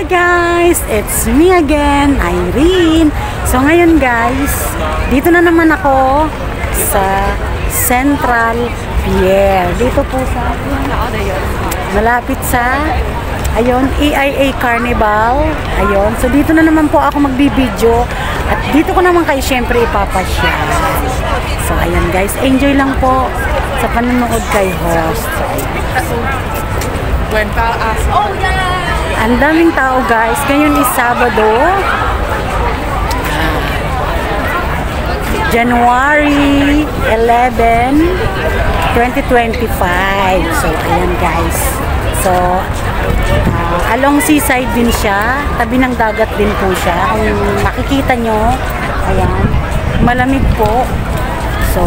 guys! It's me again, Irene. So ngayon guys, dito na naman ako sa Central Pier. Dito po sa malapit sa AIA Carnival. Ayun. So dito na naman po ako magbibideo at dito ko naman kayo syempre ipapasyal. So ayan guys, enjoy lang po sa panonood kay host. Oh yeah! Ang daming tao guys. Ngayon is Sabado, January 11, 2025. So ayan guys. So along seaside din siya. Tabi ng dagat din po siya. Kung makikita nyo, ayan, malamig po. So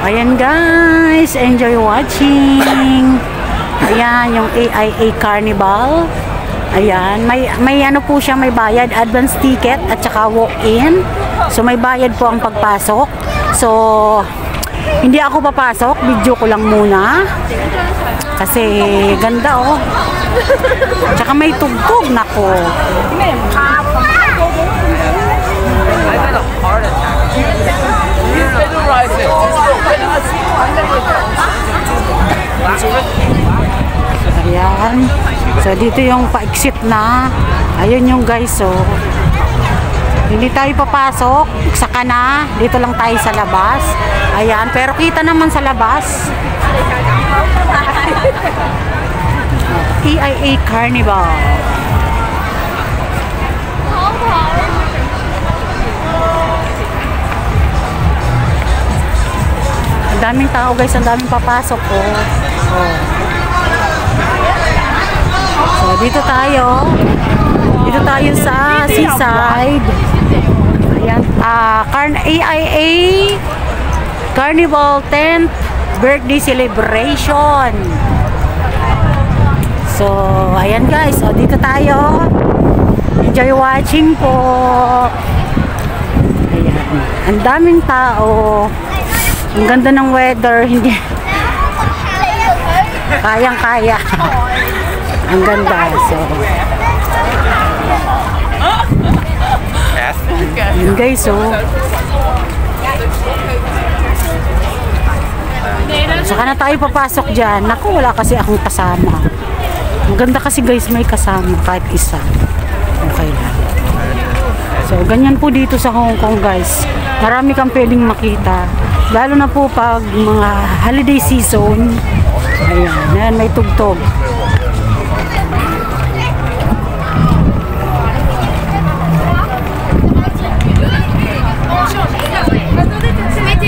ayan guys, enjoy watching. Ayan, yung AIA Carnival. Ayan, may ano po siya, may bayad, advance ticket at saka walk-in. So may bayad po ang pagpasok. So hindi ako papasok, video ko lang muna. Kasi ganda oh. Tsaka may tugtog nako. Ayan. So dito yung pa-exit na. Ayun yung guys, so hindi tayo papasok. Saka na. Dito lang tayo sa labas. Ayan. Pero kita naman sa labas. AIA Carnival. Ang daming tao guys, ang daming papasok oh. So dito tayo sa seaside. Ayan, AIA Carnival 10th birthday celebration. So ayan guys, so dito tayo. Enjoy watching po. Ayan, ang daming tao. Ang ganda ng weather, hindi kayang-kaya. Ang ganda. So yun guys, so saka na tayo papasok dyan. Naku, wala kasi akong kasama. Ang ganda kasi guys, may kasama kahit isa. Okay lang. So ganyan po dito sa Hong Kong guys. Marami kang pwedeng makita. Lalo na po pag mga holiday season. Ayan, may tugtog.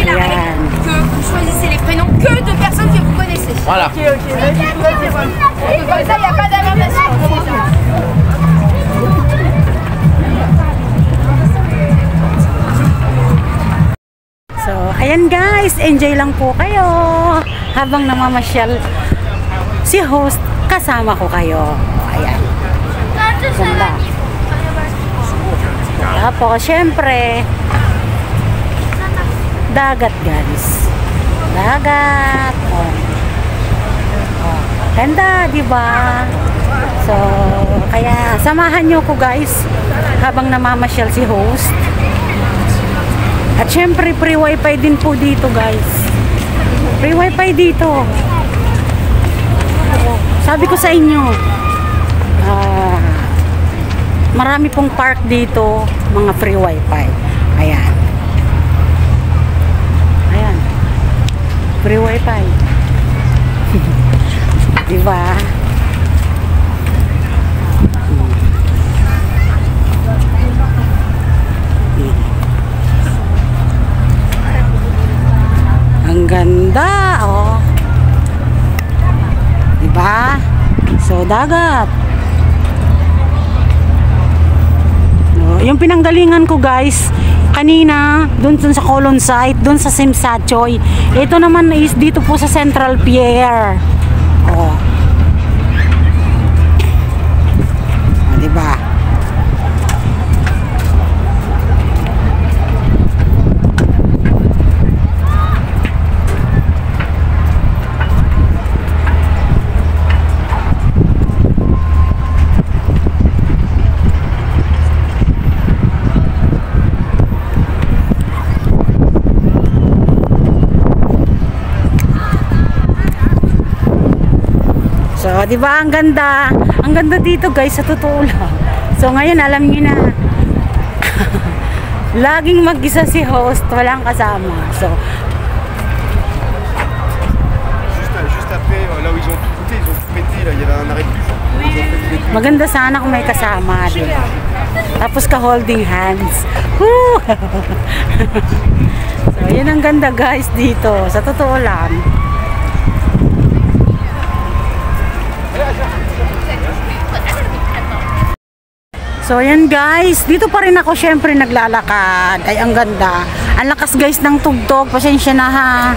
Ayan. Choisissez les prénoms que de personnes que vous connaissez. Voilà. Ok. Comme ça, il n'y a pas d'invitation. So, ayan guys, enjoy lang po kayo habang namamasyal si host, kasama ko kayo. Ayan. Ganda. Tapos, syempre, dagat guys. Dagat. Oh. Ganda, diba? So, kaya samahan nyo ko guys habang namamasyal si host. At syempre, free wifi din po dito guys. Free wifi dito. Sabi ko sa inyo, marami pong park dito, mga free wifi. Ayan. Ayan. Free wifi. Diba? Ang ganda, oh. Diba? So, dagat. No, yung pinanggalingan ko, guys, kanina, dun sa Colon site, dun sa Simsachoy. Ito naman is dito po sa Central Pier. Oh. Diba? di ba? Ang ganda. Ang ganda dito, guys, sa totoo lang. So, ngayon, alam niyo na. Laging mag-isa si host, walang kasama. So, juste après, là où ils ont tout goûté, ils ont tout pété, là, il y avait un arrêt de bus. maganda sana kung may kasama, di ba? Tapos ka-holding hands. Woo! So, yun ang ganda, guys, dito. Sa totoo lang. So, ayan guys, dito pa rin ako syempre naglalakad. Ay, ang ganda. Ang lakas guys ng tugtog. Pasensya na ha.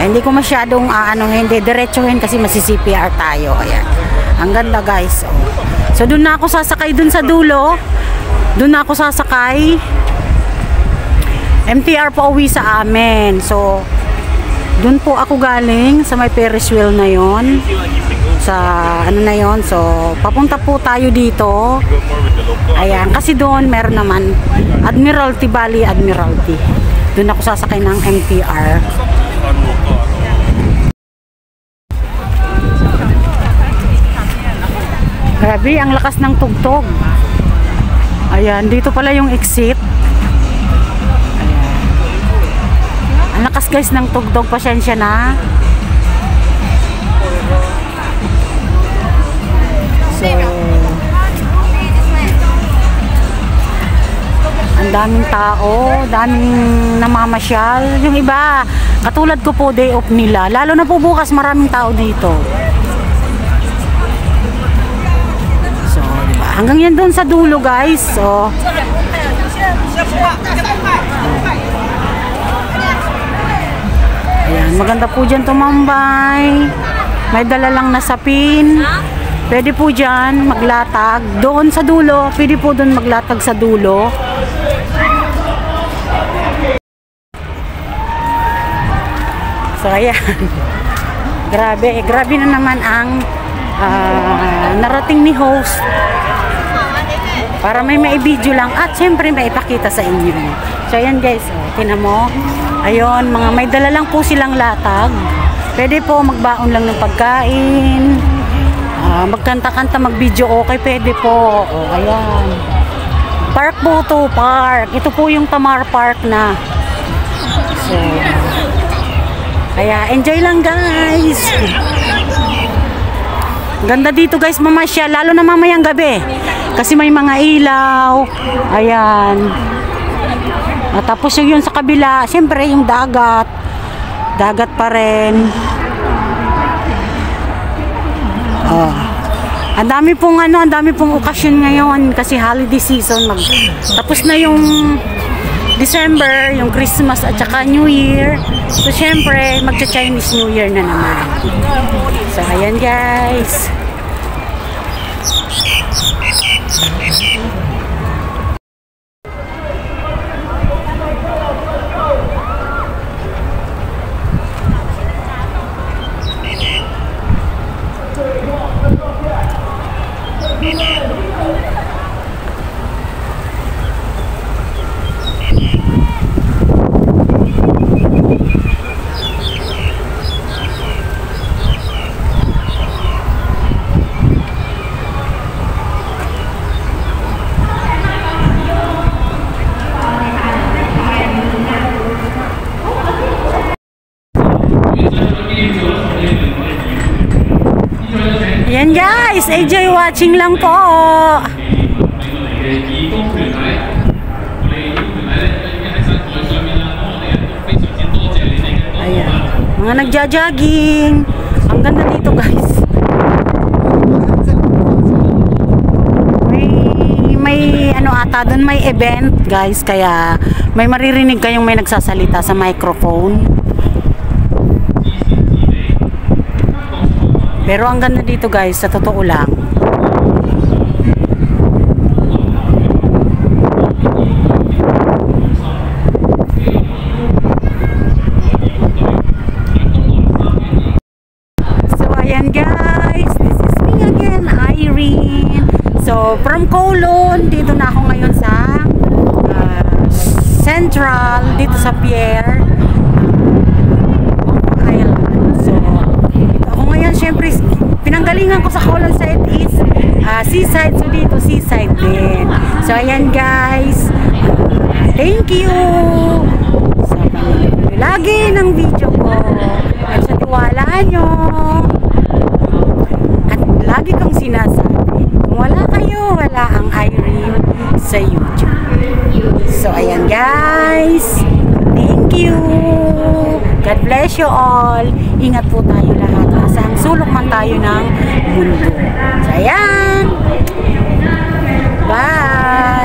Hindi ko masyadong hindi diretsuhin kasi masi-CPR tayo. Ayan. Ang ganda guys. So, doon na ako sasakay dun sa dulo. Doon na ako sasakay. MTR pa uwi sa amin. So, doon po ako galing sa may Ferris wheel na yon. Sa na yon. So, papunta po tayo dito. Ayan, kasi doon meron naman Admiralty Valley, Admiralty. Doon ako sasakay ng MTR. Grabe, ang lakas ng tugtog. Ayan, dito pala yung exit. Ayan. Ang lakas guys ng tugtog, pasensya na. So, ang daming tao, daming namamasyal. Yung iba, katulad ko po, day off nila. Lalo na po bukas, maraming tao dito. So, diba? Hanggang yan doon sa dulo, guys. So, ayan, maganda po dyan tumambay. May dala lang na sapin. Pwede po dyan maglatag. Doon sa dulo, pwede po doon maglatag sa dulo. So, ayan. Grabe. Grabe na naman ang narating ni host. Para may maibidyo lang. At syempre may ipakita sa inyo. So, ayan guys. Tingnan mo. Ayun, may dala lang po silang latag. Pwede po magbaon lang ng pagkain. Magkanta-kanta, mag-video, okay, pwede po. Ayan. Park po to, park. Ito po yung Tamar Park na. So, kaya enjoy lang guys. Ganda dito guys, mamasya, lalo na mamayang gabi. Kasi may mga ilaw. Ayan. Tapos yun sa kabila, siyempre yung dagat. Dagat pa rin. Ang dami pong okasyon ngayon kasi holiday season. Tapos na yung December, yung Christmas at saka New Year. So syempre, magcha-Chinese New Year na naman. So ayan guys. Yan guys, enjoy watching lang po. Ayan, mga nagja-jogging. Ang ganda dito guys. May ata doon, may event guys, kaya may maririnig kayong may nagsasalita sa microphone. Pero ang ganda dito guys, sa totoo lang. So ayan guys, this is me again, Irene. So from Kowloon, dito na ako ngayon sa Central, dito sa Pierre Island. So siyempre pinanggalingan ko sa Colon side is seaside. So dito seaside din. So ayan guys. Thank you sa panonood lagi ng video ko at sa tiwala nyo. At lagi kong sinasabi, kung wala kayo, wala ang Irene sa YouTube. So ayan guys. Thank you. God bless you all. Ingat po tayo lahat. Saan sulok man tayo ng mundo. So ayan. Bye.